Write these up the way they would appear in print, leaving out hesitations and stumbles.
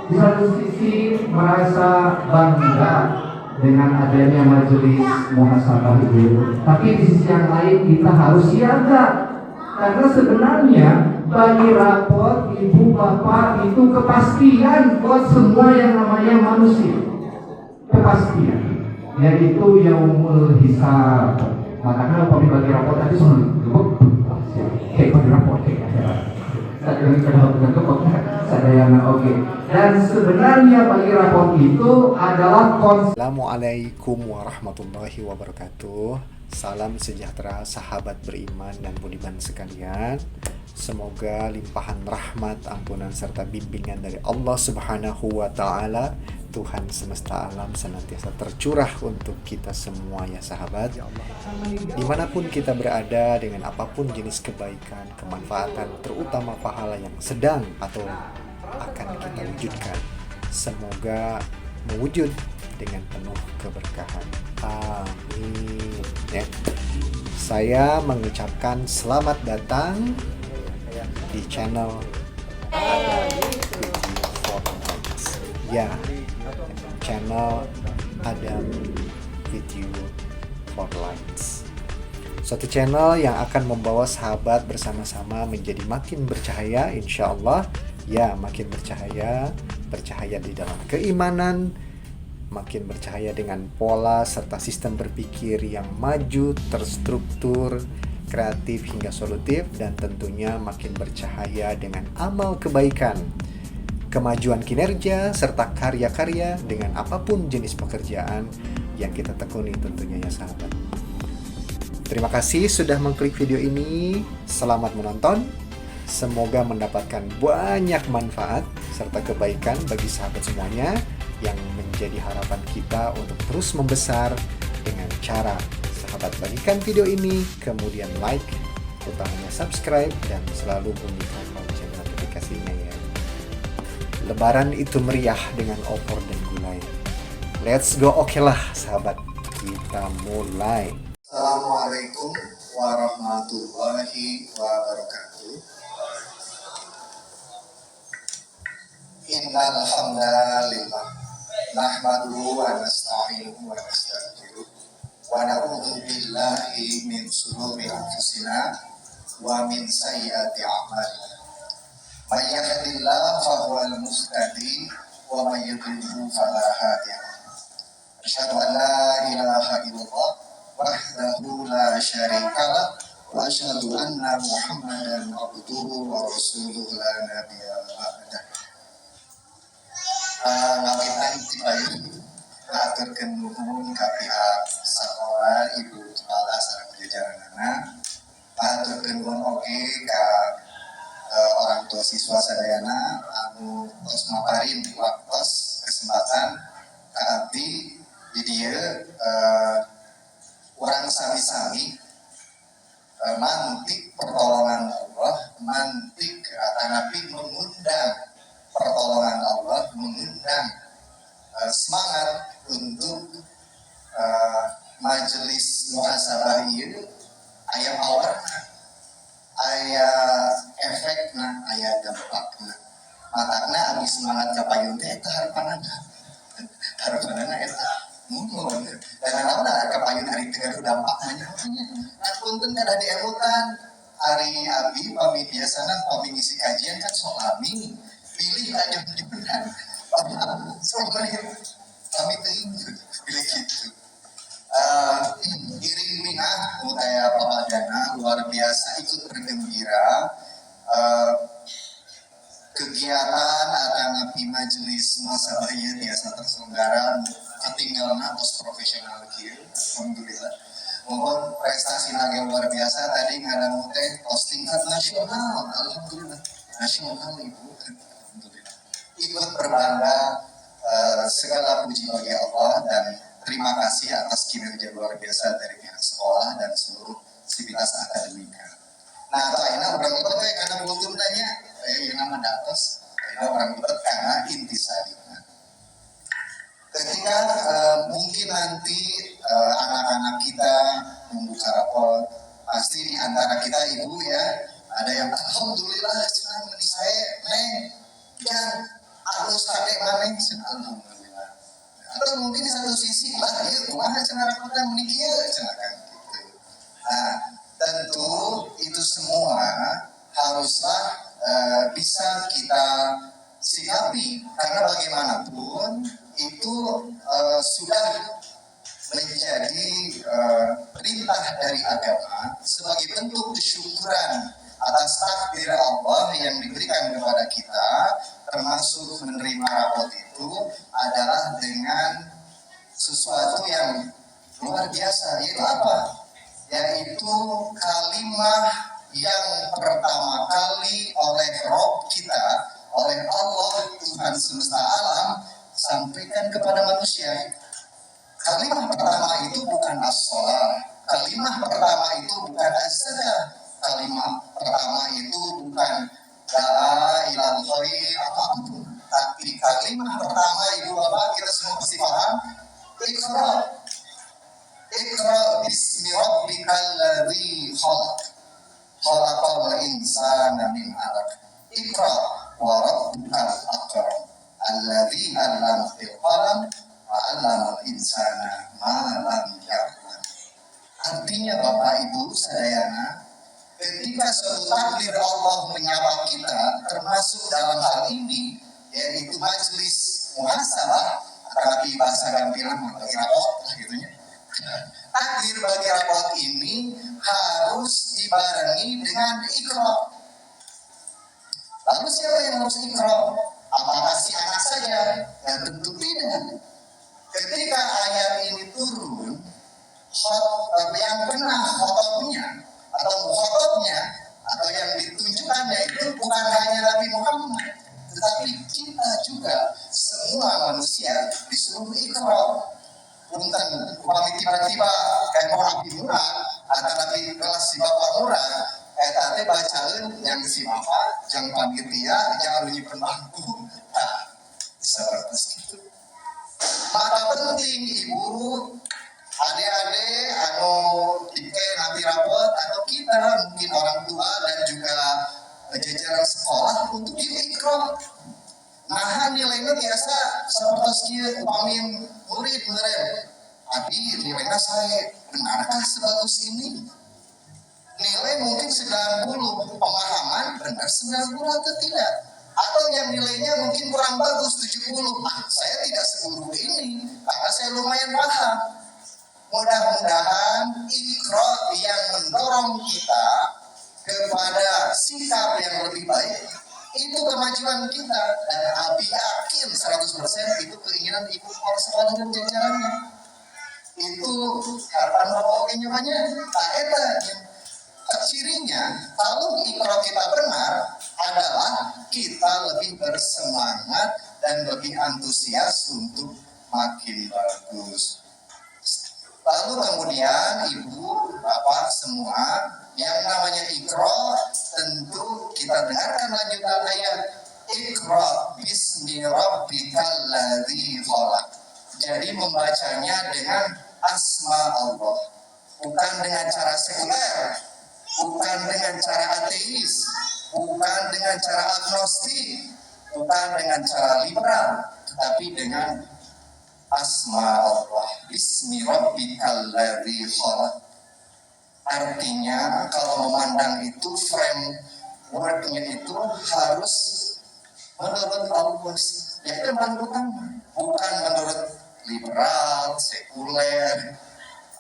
di satu sisi merasa bangga dengan adanya majelis muhasabah itu, tapi di sisi yang lain kita harus siaga, karena sebenarnya bagi rapot ibu bapak itu kepastian buat semua yang namanya manusia, kepastian, yaitu yaumul hisab. Makanya kalau bagi rapot tadi semua kayak bagi rapot dan sebenarnya bagi rapot itu adalah Assalamualaikum warahmatullahi wabarakatuh. Salam sejahtera sahabat beriman dan budiman sekalian. Semoga limpahan rahmat, ampunan serta bimbingan dari Allah Subhanahu wa taala, Tuhan semesta alam, senantiasa tercurah untuk kita semua ya sahabat. Dimanapun kita berada, dengan apapun jenis kebaikan, kemanfaatan, terutama pahala yang sedang atau akan kita wujudkan, semoga mewujud dengan penuh keberkahan. Amin. Ya. Saya mengucapkan selamat datang di channel Adam Video for Lights. Ya, channel Adam Video for Lights. Suatu channel yang akan membawa sahabat bersama-sama menjadi makin bercahaya, insya Allah. Ya, makin bercahaya, bercahaya di dalam keimanan, makin bercahaya dengan pola serta sistem berpikir yang maju, terstruktur, kreatif hingga solutif, dan tentunya makin bercahaya dengan amal kebaikan, kemajuan kinerja, serta karya-karya dengan apapun jenis pekerjaan yang kita tekuni tentunya ya sahabat. Terima kasih sudah mengklik video ini. Selamat menonton. Semoga mendapatkan banyak manfaat serta kebaikan bagi sahabat semuanya, yang menjadi harapan kita untuk terus membesar dengan cara sahabat bagikan video ini, kemudian like, utamanya subscribe, dan selalu bunyikan lonceng notifikasinya ya. Lebaran itu meriah dengan opor dan gulai. Let's go, oke lah sahabat, kita mulai. Assalamualaikum warahmatullahi wabarakatuh. Innal hamdalillah nahmaduhu wa nasta'inuhu wa nastaghfiruh wa na'udzu billahi min shururi anfusina wa min sayyiati a'malina. May yahdihillahu fahuwal muhtadi wa may yudlil fala hadiya lahu. Asyhadu an la ilaha illallah wahdahu la syarika lah wa asyhadu anna Muhammadan abduhu wa rasuluhu la nabiyya ba'dah. Ngawitan tibayun ngaturkeun nuhun ka pihak sekolah, ibu kepala sareng jajaran anak, ngaturkeun nuhun oge ka orang tua siswa sadayana anu tos maparin waktos kesempatan ka abdi di dieu urang sami-sami mantik pertolongan Allah, mantik atanapi mengundang pertolongan Allah, mengundang semangat untuk majelis muhasabah ieu aya powerna, aya efekna, aya dampakna. Matakna abdi semangat ka payun teh eta harapanna eta mumun. Dan naonna ka payun ari teu gaduh dampakna. Nah punten kada diemutan ari abdi pami biasana pami ngisi kajian kan sok lami pilih aja benar sebenarnya kami pilih gitu. Iring minah budaya pamadana luar biasa, ikut bergembira kegiatan akan api majelis muhasabah ieu biasa terselenggara ketinggalan pos profesional kieu. Alhamdulillah. Mohon prestasi nage luar biasa tadi ngarangu teh tos tingkat nasional. Alhamdulillah. Nasional ibu. Ikut berbangga, segala puji bagi Allah dan terima kasih atas kinerja luar biasa dari pihak sekolah dan seluruh sivitas akademika. Nah, akhirnya orang itu karena kultur tanya, yang nama datos, akhirnya orang itu karena intisari. Ketika mungkin nanti anak-anak kita membuka rapor, pasti di antara kita ibu ya, ada yang alhamdulillah senang menisai, neng, jangan halus kadek maneh alhamdulillah. Atau mungkin di satu sisi lah ya kumaha cenah rapotan muni kieu cenah kan gitu. Nah, tentu itu semua haruslah bisa kita sikapi karena bagaimanapun itu sudah menjadi perintah dari agama sebagai bentuk kesyukuran atas takdir Allah yang diberikan kepada kita, termasuk menerima rapot itu adalah dengan sesuatu yang luar biasa, yaitu apa? Yaitu kalimah yang pertama kali oleh Rob kita, oleh Allah Tuhan semesta alam sampaikan kepada manusia. Kalimah pertama itu bukan as-shalah, kalimah pertama itu bukan az-zakah, kalimah pertama itu bukan la ilaha illallah apapun, tapi kalimah pertama ibu bapak kita semua pasti paham, Iqra. Iqra bismi rabbikal ladzi khalaq. Khalaqal insana min 'alaq. Iqra wa rabbukal akram. Alladzi 'allama bil qalam wa 'allamal insana ma lam ya'lam. Artinya Bapak Ibu sadayana, ketika suatu takdir Allah menyapa kita, termasuk dalam hal ini yaitu majelis muhasabah, tapi bahasa gampiran bagi rapot gitu ya. Takdir bagi rapot ini harus dibarengi dengan Iqra. Lalu siapa yang harus Iqra? Apakah si anak saja? Ya tentu tidak. Ketika ayat ini turun, yang kena khotobnya atau mukhotobnya atau yang ditunjukkannya itu bukan hanya Nabi Muhammad, tetapi kita juga semua manusia disuruh Iqra. Punten upami tiba-tiba kayak mau Nabi Murad atau Nabi kelas si Bapak Murad tadi bacain yang si Bapak jangan panitia jangan lunyi penangku seperti itu. Maka penting ibu adik-adik anu dike nanti rapot atau kita mungkin orang tua dan juga jajaran sekolah untuk Iqra. Nah nilainya biasa seperti sekian upamin murid meren. Tapi nilainya saya benarkah sebagus ini? Nilai mungkin 90, pemahaman benar 90 atau tidak? Atau yang nilainya mungkin kurang bagus 70. Saya tidak seburuk ini karena saya lumayan paham. Mudah-mudahan Iqra yang mendorong kita kepada sikap yang lebih baik itu kemajuan kita, dan Abi yakin 100% itu keinginan ibu kepala sekolah dan jajarannya. Itu harapan pokoknya banyak. Tak eta cirinya kalau Iqra kita benar adalah kita lebih bersemangat dan lebih antusias untuk makin bagus. Lalu kemudian ibu, bapak semua yang namanya Iqra tentu kita dengarkan lanjutan ayat Iqra bismi rabbikal ladzi khalaq. Jadi membacanya dengan asma Allah, bukan dengan cara sekuler, bukan dengan cara ateis, bukan dengan cara agnostik, bukan dengan cara liberal, tetapi dengan asma Allah, bismi rabbikal ladzi khalaq. Artinya kalau memandang itu frameworknya itu harus menurut Allah, ya menurut bukan menurut liberal, sekuler,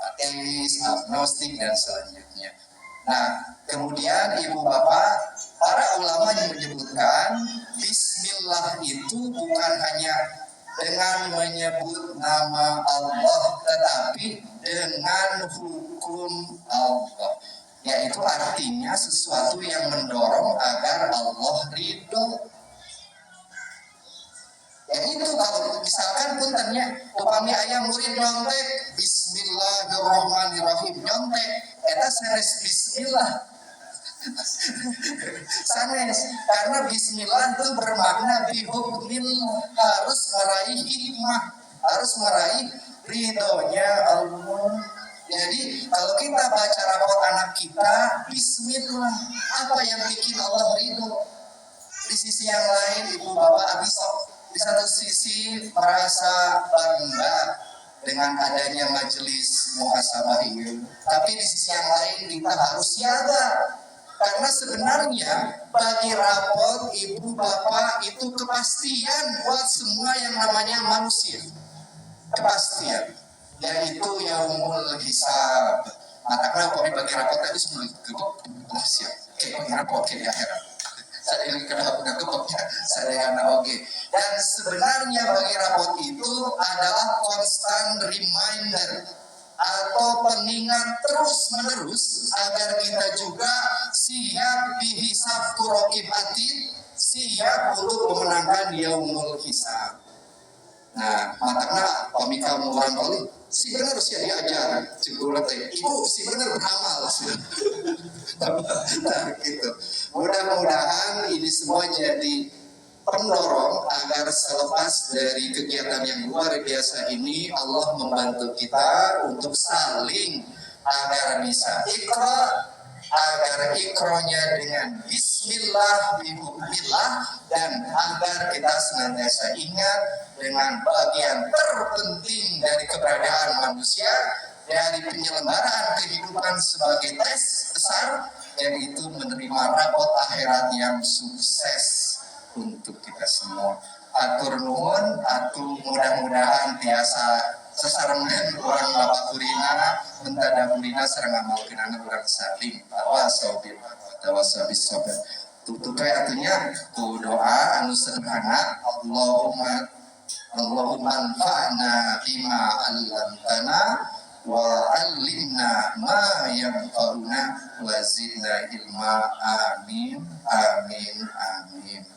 ateis, agnostik dan selanjutnya. Nah, kemudian ibu bapak, para ulama yang menyebutkan Bismillah itu bukan hanya dengan menyebut nama Allah, tetapi dengan hukum Allah, yaitu artinya sesuatu yang mendorong agar Allah ridho. Ya itu kalau misalkan puntennya upami ayam murid nyontek Bismillahirrahmanirrahim nyontek eta seres Bismillah sanes, karena Bismillah itu bermakna bihukmillah, harus meraih hikmah, harus meraih ridhonya Allah. Jadi kalau kita baca rapor anak kita Bismillah, apa yang bikin Allah ridho? Di sisi yang lain ibu bapak abisok, di satu sisi merasa bangga dengan adanya majelis muhasabah ini, tapi di sisi yang lain kita harus siaga. Karena sebenarnya bagi rapor ibu bapak itu kepastian buat semua yang namanya manusia. Kepastian, yaitu yaumul hisab. Maka kenapa bagi rapor tadi semua gebok siap. Oke, bagi rapor di akhirat. Saya yang kenapa udah gebok ya, saya yang oke. Dan sebenarnya bagi rapor itu adalah constant reminder atau pengingat terus-menerus agar kita juga siap dihisab kurokib atid, siap untuk memenangkan yaumul hisab. Nah, matanya pamika orang kali si benar sih diajar cipulat ibu si benar beramal nah, gitu. Mudah-mudahan ini semua jadi pendorong agar selepas dari kegiatan yang luar biasa ini Allah membantu kita untuk saling agar bisa ikrar, agar ikronya dengan Bismillah, Bihukmillah, dan agar kita senantiasa ingat dengan bagian terpenting dari keberadaan manusia, dari penyelenggaraan kehidupan sebagai tes besar, yaitu menerima rapot akhirat yang sukses untuk kita semua. Atur nuhun, atur mudah-mudahan biasa sesarengan orang bapak kurina mentada kurina serang amal kinana orang saling tawasabis sabar. Tutupnya artinya ku doa anu sederhana, Allahumma anfa'na bima 'allamtana wa 'allimna ma yanfa'una wa zidna ilma. Amin amin amin.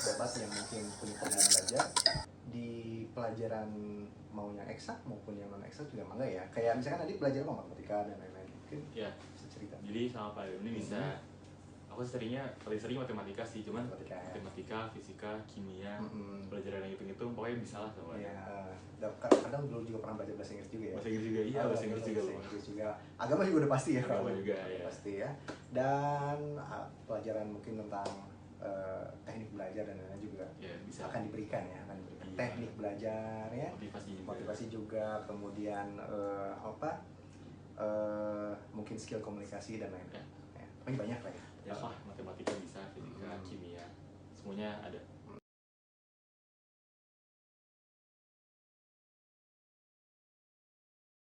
Sahabat yang mungkin punya pengalaman belajar di pelajaran mau yang eksak maupun yang non eksak juga mangga ya. Kayak misalkan tadi pelajaran matematika dan lain-lain, mungkin ya bisa cerita. jadi sama Pak ini bisa aku paling sering matematika sih, cuman matematika, fisika, kimia, pelajaran yang hitung-hitung pokoknya bisa lah sama ya. Kadang dulu juga pernah belajar bahasa Inggris juga ya. Bahasa Inggris juga, iya bahasa Inggris juga. Agama juga udah pasti ya. Agama juga ya. Pasti ya. Dan pelajaran mungkin tentang teknik belajar dan lain-lain juga ya, bisa. akan diberikan ya, Iya. teknik belajar ya, motivasi juga, kemudian mungkin skill komunikasi dan lain-lain ya. Tapi banyak lah ya. Ya lah, matematika bisa, fisika, kimia, semuanya ada.